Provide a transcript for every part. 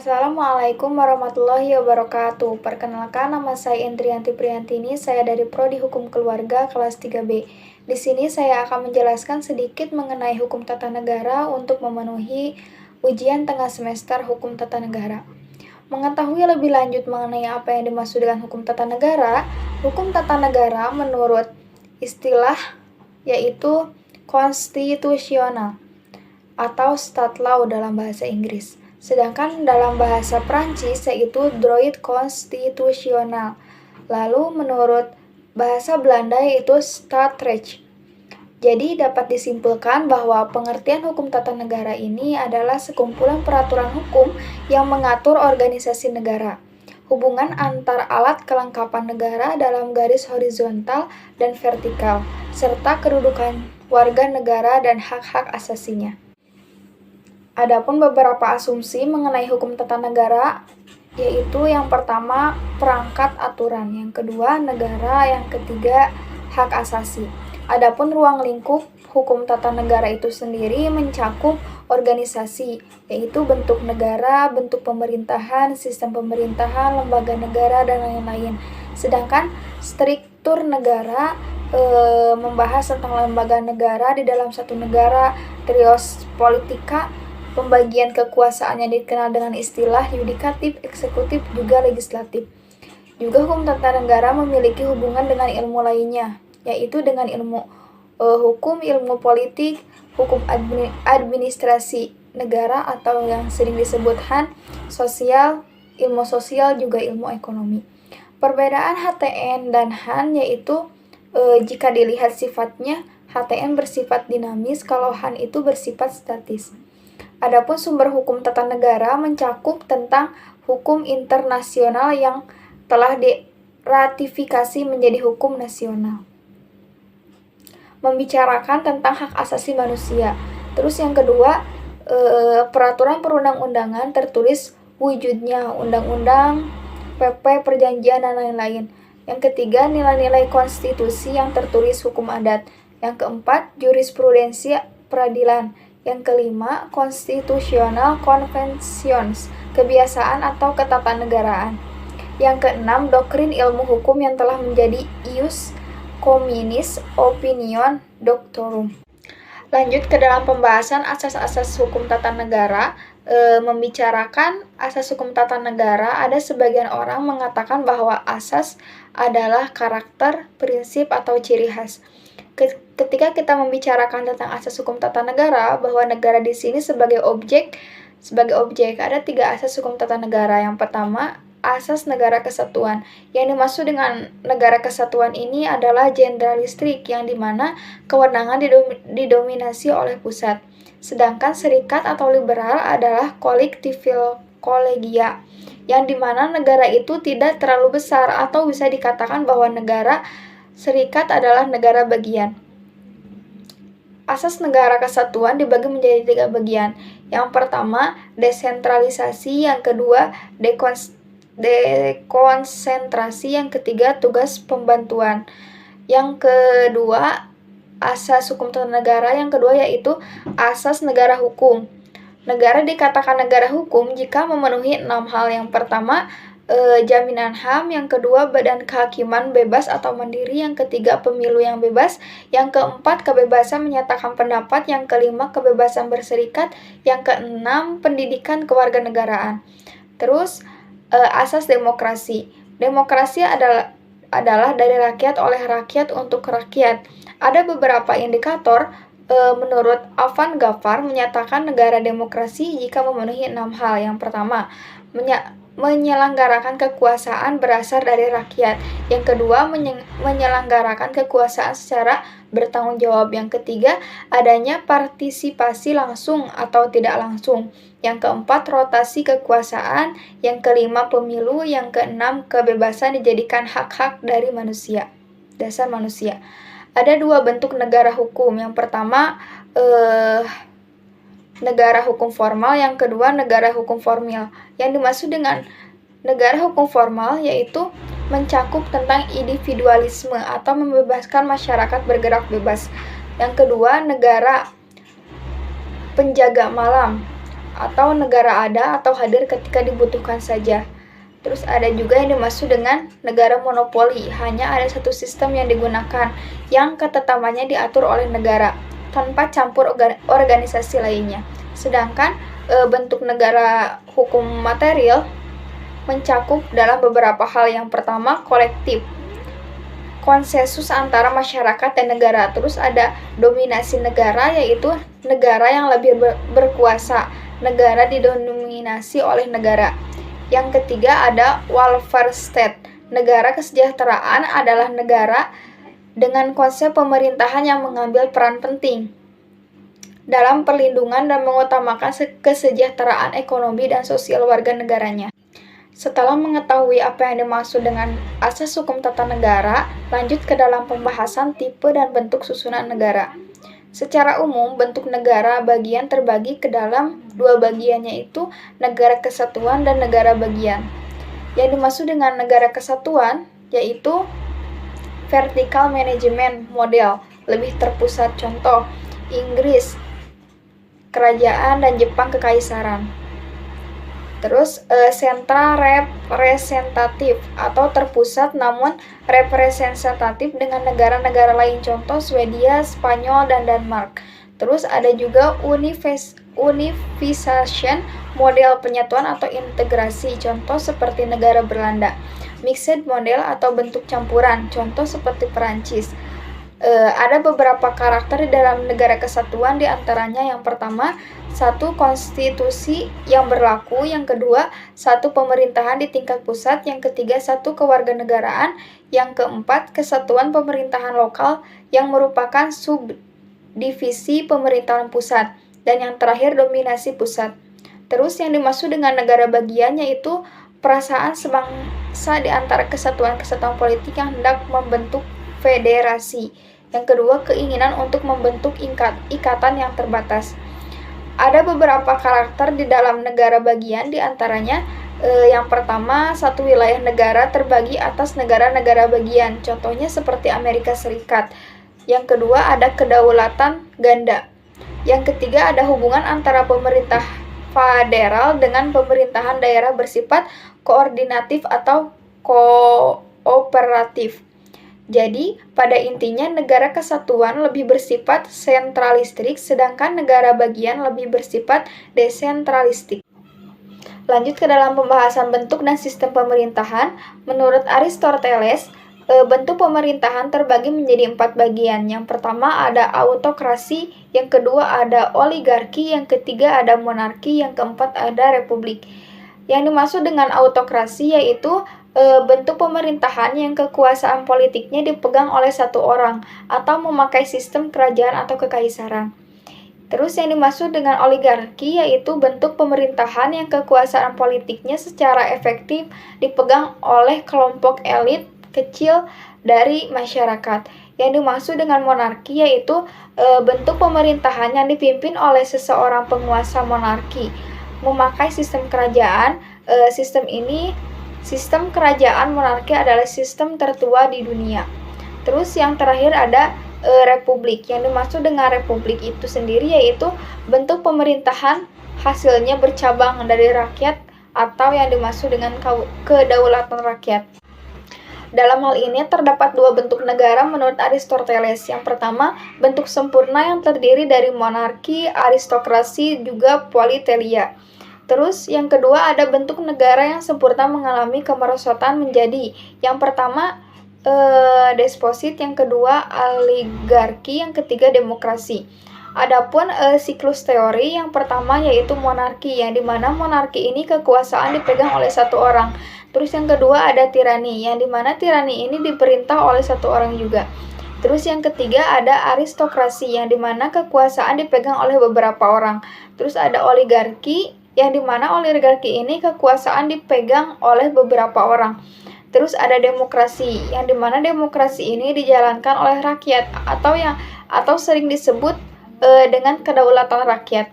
Assalamualaikum warahmatullahi wabarakatuh. Perkenalkan, nama saya Indrianti Priantini, saya dari Prodi Hukum Keluarga kelas 3B. Di sini saya akan menjelaskan sedikit mengenai hukum tata negara untuk memenuhi ujian tengah semester hukum tata negara. Mengetahui lebih lanjut mengenai apa yang dimaksud dengan hukum tata negara menurut istilah yaitu konstitusional atau stat law dalam bahasa Inggris. Sedangkan dalam bahasa Prancis yaitu droit constitutionnel. Lalu menurut bahasa Belanda yaitu Staatsrecht. Jadi dapat disimpulkan bahwa pengertian hukum tata negara ini adalah sekumpulan peraturan hukum yang mengatur organisasi negara, hubungan antar alat kelengkapan negara dalam garis horizontal dan vertikal, serta kedudukan warga negara dan hak-hak asasinya. Adapun beberapa asumsi mengenai hukum tata negara, yaitu yang pertama perangkat aturan, yang kedua negara, yang ketiga hak asasi. Adapun ruang lingkup hukum tata negara itu sendiri mencakup organisasi, yaitu bentuk negara, bentuk pemerintahan, sistem pemerintahan, lembaga negara, dan lain-lain. Sedangkan struktur negara membahas tentang lembaga negara di dalam satu negara, trios politika, pembagian kekuasaan yang dikenal dengan istilah yudikatif, eksekutif, juga legislatif. Juga hukum tata negara memiliki hubungan dengan ilmu lainnya, yaitu dengan ilmu hukum, ilmu politik, hukum administrasi negara atau yang sering disebut HAN, sosial, ilmu sosial, juga ilmu ekonomi. Perbedaan HTN dan HAN yaitu jika dilihat sifatnya, HTN bersifat dinamis, kalau HAN itu bersifat statis. Adapun sumber hukum tata negara mencakup tentang hukum internasional yang telah diratifikasi menjadi hukum nasional. Membicarakan tentang hak asasi manusia. Terus yang kedua, peraturan perundang-undangan tertulis wujudnya, undang-undang, PP, perjanjian, dan lain-lain. Yang ketiga, nilai-nilai konstitusi yang tertulis hukum adat. Yang keempat, jurisprudensi peradilan. Yang kelima, constitutional conventions, kebiasaan atau ketatanegaraan. Yang keenam, doktrin ilmu hukum yang telah menjadi ius communis opinion doctorum. Lanjut ke dalam pembahasan asas-asas hukum tata negara. Membicarakan asas hukum tata negara, ada sebagian orang mengatakan bahwa asas adalah karakter, prinsip, atau ciri khas. Ketika kita membicarakan tentang asas hukum tata negara, bahwa negara di sini sebagai objek, ada 3 asas hukum tata negara. Yang pertama, asas negara kesatuan. Yang dimaksud dengan negara kesatuan ini adalah generalistik, yang dimana kewenangan didominasi oleh pusat. Sedangkan serikat atau liberal adalah kolegia, yang dimana negara itu tidak terlalu besar, atau bisa dikatakan bahwa negara serikat adalah negara bagian. Asas negara kesatuan dibagi menjadi 3 bagian. Yang pertama, desentralisasi, yang kedua, dekonsentrasi, yang ketiga, tugas pembantuan. Yang kedua, asas hukum tata negara yang kedua yaitu asas negara hukum. Negara dikatakan negara hukum jika memenuhi 6 hal. Yang pertama, jaminan HAM, yang kedua badan kehakiman bebas atau mandiri, yang ketiga pemilu yang bebas, yang keempat kebebasan menyatakan pendapat, yang kelima kebebasan berserikat, yang keenam pendidikan kewarganegaraan. Terus asas demokrasi. Demokrasi adalah dari rakyat oleh rakyat untuk rakyat. Ada beberapa indikator menurut Avan Gafar menyatakan negara demokrasi jika memenuhi 6 hal. Yang pertama, menyelenggarakan kekuasaan berasal dari rakyat. Yang kedua, menyelenggarakan kekuasaan secara bertanggung jawab. Yang ketiga, adanya partisipasi langsung atau tidak langsung. Yang keempat, rotasi kekuasaan. Yang kelima, pemilu. Yang keenam, kebebasan dijadikan hak-hak dari manusia, dasar manusia. Ada 2 bentuk negara hukum. Yang pertama, negara hukum formal, yang kedua negara hukum formil. Yang dimaksud dengan negara hukum formal yaitu mencakup tentang individualisme atau membebaskan masyarakat bergerak bebas. Yang kedua, negara penjaga malam. atau negara ada atau hadir ketika dibutuhkan saja. Terus ada juga yang dimaksud dengan negara monopoli, hanya ada satu sistem yang digunakan, yang ketetapannya diatur oleh negara, tanpa campur organisasi lainnya. Sedangkan bentuk negara hukum material mencakup dalam beberapa hal. Yang pertama, kolektif, konsensus antara masyarakat dan negara. Terus ada dominasi negara, yaitu negara yang lebih berkuasa, negara didominasi oleh negara. Yang ketiga ada welfare state, negara kesejahteraan adalah negara dengan konsep pemerintahan yang mengambil peran penting dalam perlindungan dan mengutamakan kesejahteraan ekonomi dan sosial warga negaranya. Setelah mengetahui apa yang dimaksud dengan asas hukum tata negara, lanjut ke dalam pembahasan tipe dan bentuk susunan negara. Secara umum, bentuk negara bagian terbagi ke dalam dua bagian, yaitu negara kesatuan dan negara bagian. Yang dimaksud dengan negara kesatuan yaitu vertical management model, lebih terpusat. Contoh, Inggris, kerajaan, dan Jepang kekaisaran. Terus sentral representatif atau terpusat namun representatif dengan negara-negara lain, contoh Swedia, Spanyol, dan Denmark. Terus ada juga unification, model penyatuan atau integrasi, contoh seperti negara Belanda. Mixed model atau bentuk campuran, contoh seperti Perancis. Ada beberapa karakter di dalam negara kesatuan, diantaranya yang pertama, satu konstitusi yang berlaku, yang kedua, satu pemerintahan di tingkat pusat, yang ketiga, satu kewarganegaraan, yang keempat, kesatuan pemerintahan lokal yang merupakan subdivisi pemerintahan pusat, dan yang terakhir, dominasi pusat. Terus yang dimaksud dengan negara bagian yaitu perasaan sebangsa di antara kesatuan-kesatuan politik yang hendak membentuk federasi. Yang kedua, keinginan untuk membentuk ikatan yang terbatas. Ada beberapa karakter di dalam negara bagian, diantaranya yang pertama, satu wilayah negara terbagi atas negara-negara bagian, contohnya seperti Amerika Serikat. Yang kedua, ada kedaulatan ganda. Yang ketiga, ada hubungan antara pemerintah federal dengan pemerintahan daerah bersifat koordinatif atau kooperatif. Jadi, pada intinya negara kesatuan lebih bersifat sentralistik, sedangkan negara bagian lebih bersifat desentralistik. Lanjut ke dalam pembahasan bentuk dan sistem pemerintahan. Menurut Aristoteles, bentuk pemerintahan terbagi menjadi 4 bagian. Yang pertama ada autokrasi, yang kedua ada oligarki, yang ketiga ada monarki, yang keempat ada republik. Yang dimaksud dengan autokrasi yaitu bentuk pemerintahan yang kekuasaan politiknya dipegang oleh satu orang atau memakai sistem kerajaan atau kekaisaran. Terus yang dimaksud dengan oligarki yaitu bentuk pemerintahan yang kekuasaan politiknya secara efektif dipegang oleh kelompok elit kecil dari masyarakat. Yang dimaksud dengan monarki yaitu bentuk pemerintahan yang dipimpin oleh seseorang penguasa monarki, memakai sistem kerajaan. Sistem kerajaan monarki adalah sistem tertua di dunia. Terus yang terakhir ada republik. Yang dimaksud dengan republik itu sendiri yaitu bentuk pemerintahan hasilnya bercabang dari rakyat atau yang dimaksud dengan kedaulatan rakyat. Dalam hal ini terdapat 2 bentuk negara menurut Aristoteles. Yang pertama, bentuk sempurna yang terdiri dari monarki, aristokrasi, juga politeia. Terus yang kedua ada bentuk negara yang sempurna mengalami kemerosotan menjadi yang pertama desposit, yang kedua oligarki, yang ketiga demokrasi. Adapun siklus teori yang pertama yaitu monarki, yang dimana monarki ini kekuasaan dipegang oleh satu orang. Terus yang kedua ada tirani, yang dimana tirani ini diperintah oleh satu orang juga. Terus yang ketiga ada aristokrasi, yang dimana kekuasaan dipegang oleh beberapa orang. Terus ada oligarki, yang dimana oligarki ini kekuasaan dipegang oleh beberapa orang. Terus ada demokrasi, yang dimana demokrasi ini dijalankan oleh rakyat atau sering disebut dengan kedaulatan rakyat.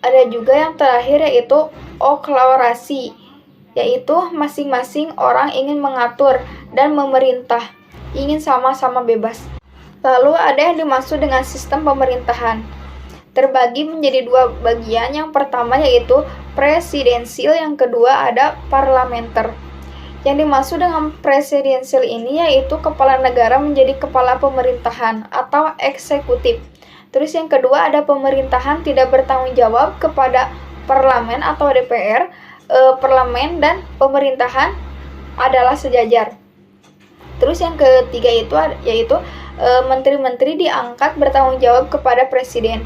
Ada juga yang terakhir yaitu oklarasi, yaitu masing-masing orang ingin mengatur dan memerintah, ingin sama-sama bebas. Lalu ada yang dimaksud dengan sistem pemerintahan. terbagi menjadi dua bagian. Yang pertama yaitu presidensial, yang kedua ada parlementer. Yang dimaksud dengan presidensial ini yaitu kepala negara menjadi kepala pemerintahan atau eksekutif. Terus yang kedua ada pemerintahan tidak bertanggung jawab kepada parlemen atau DPR. Parlemen dan pemerintahan adalah sejajar. Terus yang ketiga yaitu menteri-menteri diangkat bertanggung jawab kepada presiden.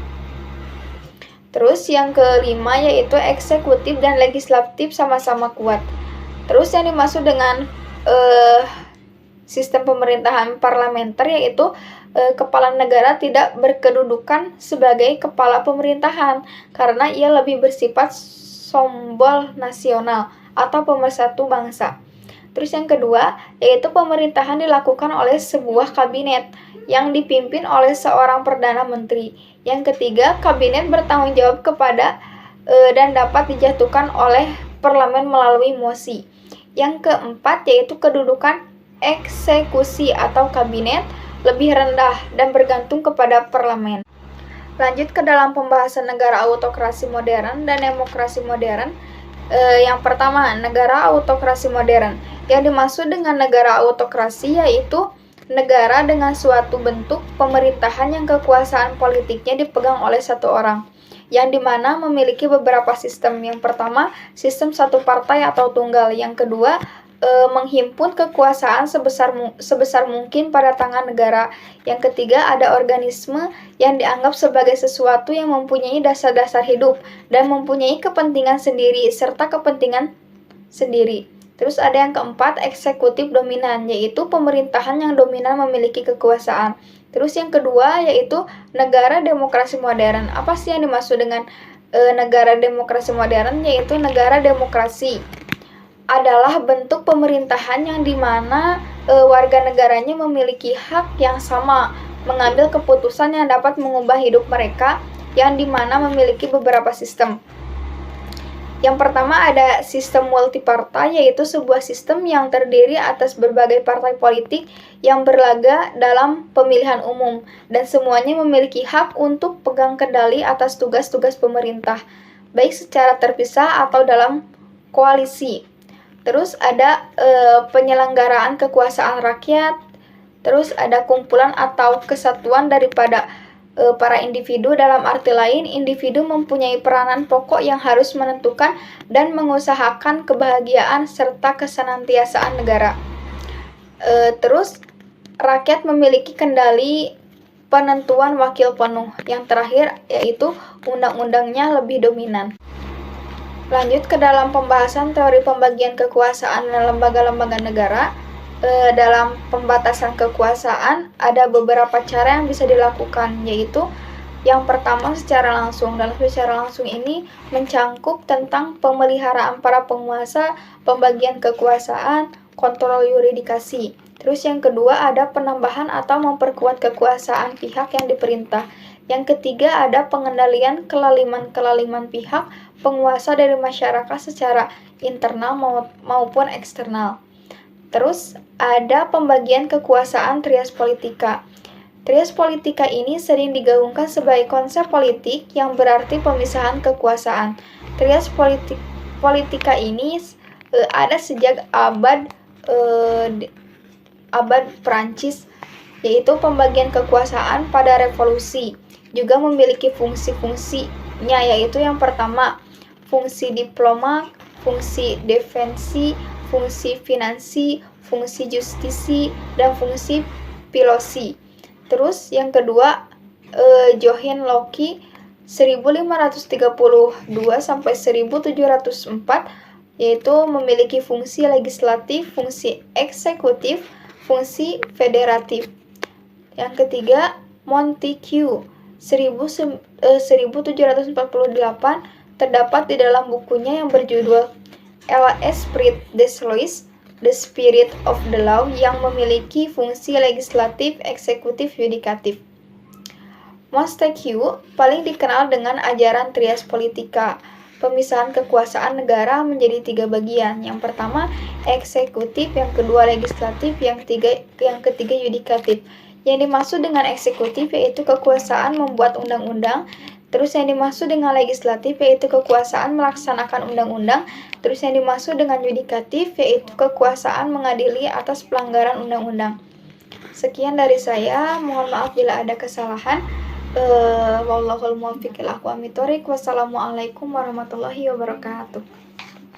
Terus yang kelima yaitu eksekutif dan legislatif sama-sama kuat. Terus yang dimaksud dengan sistem pemerintahan parlementer yaitu kepala negara tidak berkedudukan sebagai kepala pemerintahan karena ia lebih bersifat simbol nasional atau pemersatu bangsa. Terus yang kedua yaitu pemerintahan dilakukan oleh sebuah kabinet yang dipimpin oleh seorang perdana menteri. Yang ketiga, kabinet bertanggung jawab kepada dan dapat dijatuhkan oleh parlemen melalui mosi. Yang keempat yaitu kedudukan eksekusi atau kabinet lebih rendah dan bergantung kepada parlemen. Lanjut ke dalam pembahasan negara autokrasi modern dan demokrasi modern. Yang pertama, negara autokrasi modern. Yang dimaksud dengan negara autokrasi yaitu negara dengan suatu bentuk pemerintahan yang kekuasaan politiknya dipegang oleh satu orang, yang dimana memiliki beberapa sistem. Yang pertama, sistem satu partai atau tunggal. Yang kedua, menghimpun kekuasaan sebesar mungkin pada tangan negara. Yang ketiga, ada organisme yang dianggap sebagai sesuatu yang mempunyai dasar-dasar hidup dan mempunyai kepentingan sendiri serta kepentingan sendiri. Terus ada yang keempat, eksekutif dominan, yaitu pemerintahan yang dominan memiliki kekuasaan. Terus yang kedua yaitu negara demokrasi modern. Apa sih yang dimaksud dengan negara demokrasi modern? Yaitu negara demokrasi adalah bentuk pemerintahan yang dimana warga negaranya memiliki hak yang sama mengambil keputusan yang dapat mengubah hidup mereka, yang dimana memiliki beberapa sistem. Yang pertama ada sistem multipartai, yaitu sebuah sistem yang terdiri atas berbagai partai politik yang berlaga dalam pemilihan umum dan semuanya memiliki hak untuk pegang kendali atas tugas-tugas pemerintah, baik secara terpisah atau dalam koalisi. Terus ada penyelenggaraan kekuasaan rakyat. Terus ada kumpulan atau kesatuan daripada para individu. Dalam arti lain, individu mempunyai peranan pokok yang harus menentukan dan mengusahakan kebahagiaan serta kesenantiasaan negara. Terus rakyat memiliki kendali penentuan wakil penuh. Yang terakhir yaitu undang-undangnya lebih dominan. Lanjut ke dalam pembahasan teori pembagian kekuasaan dan lembaga-lembaga negara. Dalam pembatasan kekuasaan ada beberapa cara yang bisa dilakukan, yaitu yang pertama secara langsung. Dalam secara langsung ini mencangkup tentang pemeliharaan para penguasa, pembagian kekuasaan, kontrol yuridikasi. Terus yang kedua ada penambahan atau memperkuat kekuasaan pihak yang diperintah. Yang ketiga ada pengendalian kelaliman pihak penguasa dari masyarakat secara internal maupun eksternal. Terus ada pembagian kekuasaan trias politika. Trias politika ini sering digaungkan sebagai konsep politik yang berarti pemisahan kekuasaan. Trias politika ini ada sejak abad Prancis, yaitu pembagian kekuasaan pada revolusi. Juga memiliki fungsi-fungsinya, yaitu yang pertama fungsi diplomat, fungsi defensi, fungsi finansi, fungsi justisi, dan fungsi pilosi. Terus yang kedua Johann Locke 1532 sampai 1704, yaitu memiliki fungsi legislatif, fungsi eksekutif, fungsi federatif. Yang ketiga Montesquieu 1748 terdapat di dalam bukunya yang berjudul L'Esprit des Lois, The Spirit of the Law, yang memiliki fungsi legislatif, eksekutif, yudikatif. Montesquieu paling dikenal dengan ajaran trias politika, pemisahan kekuasaan negara menjadi 3 bagian. Yang pertama eksekutif, yang kedua legislatif, yang ketiga yudikatif. Yang dimaksud dengan eksekutif yaitu kekuasaan membuat undang-undang, Terus yang dimaksud dengan legislatif yaitu kekuasaan melaksanakan undang-undang. Terus yang dimaksud dengan yudikatif yaitu kekuasaan mengadili atas pelanggaran undang-undang. Sekian dari saya, mohon maaf bila ada kesalahan. Wallahul muwaffiq ila aqwamit thoriq. Wassalamualaikum warahmatullahi wabarakatuh.